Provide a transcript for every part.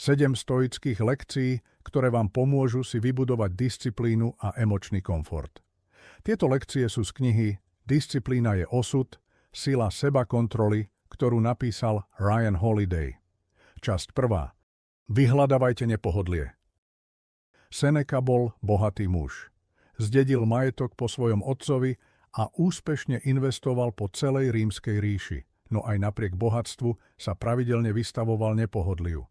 7 stoických lekcií, ktoré vám pomôžu si vybudovať disciplínu a emočný komfort. Tieto lekcie sú z knihy Disciplína je osud, sila sebakontroly, ktorú napísal Ryan Holiday. Časť 1. Vyhľadávajte nepohodlie. Seneca bol bohatý muž. Zdedil majetok po svojom otcovi a úspešne investoval po celej rímskej ríši, no aj napriek bohatstvu sa pravidelne vystavoval nepohodliu.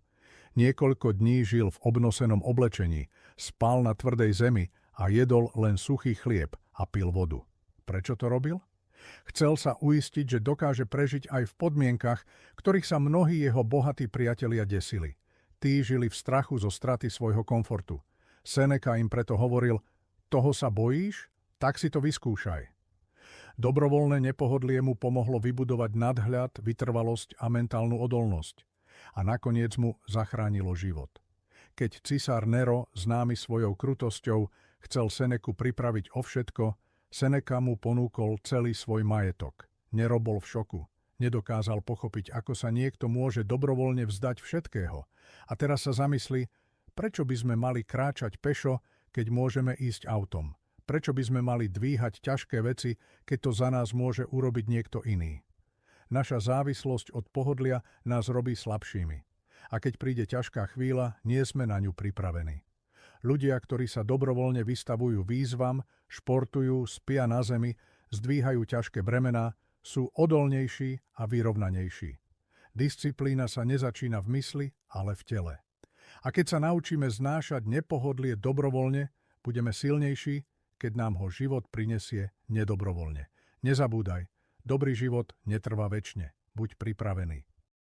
Niekoľko dní žil v obnosenom oblečení, spal na tvrdej zemi a jedol len suchý chlieb a pil vodu. Prečo to robil? Chcel sa uistiť, že dokáže prežiť aj v podmienkach, ktorých sa mnohí jeho bohatí priatelia desili. Tí žili v strachu zo straty svojho komfortu. Seneca im preto hovoril: toho sa bojíš? Tak si to vyskúšaj. Dobrovoľné nepohodlie mu pomohlo vybudovať nadhľad, vytrvalosť a mentálnu odolnosť. A nakoniec mu zachránilo život. Keď cisár Nero, známy svojou krutosťou, chcel Seneku pripraviť o všetko, Seneca mu ponúkol celý svoj majetok. Nero bol v šoku. Nedokázal pochopiť, ako sa niekto môže dobrovoľne vzdať všetkého. A teraz sa zamyslí, prečo by sme mali kráčať pešo, keď môžeme ísť autom? Prečo by sme mali dvíhať ťažké veci, keď to za nás môže urobiť niekto iný? Naša závislosť od pohodlia nás robí slabšími. A keď príde ťažká chvíľa, nie sme na ňu pripravení. Ľudia, ktorí sa dobrovoľne vystavujú výzvam, športujú, spia na zemi, zdvíhajú ťažké bremená, sú odolnejší a vyrovnanejší. Disciplína sa nezačína v mysli, ale v tele. A keď sa naučíme znášať nepohodlie dobrovoľne, budeme silnejší, keď nám ho život prinesie nedobrovoľne. Nezabúdaj, dobrý život netrvá večne. Buď pripravený.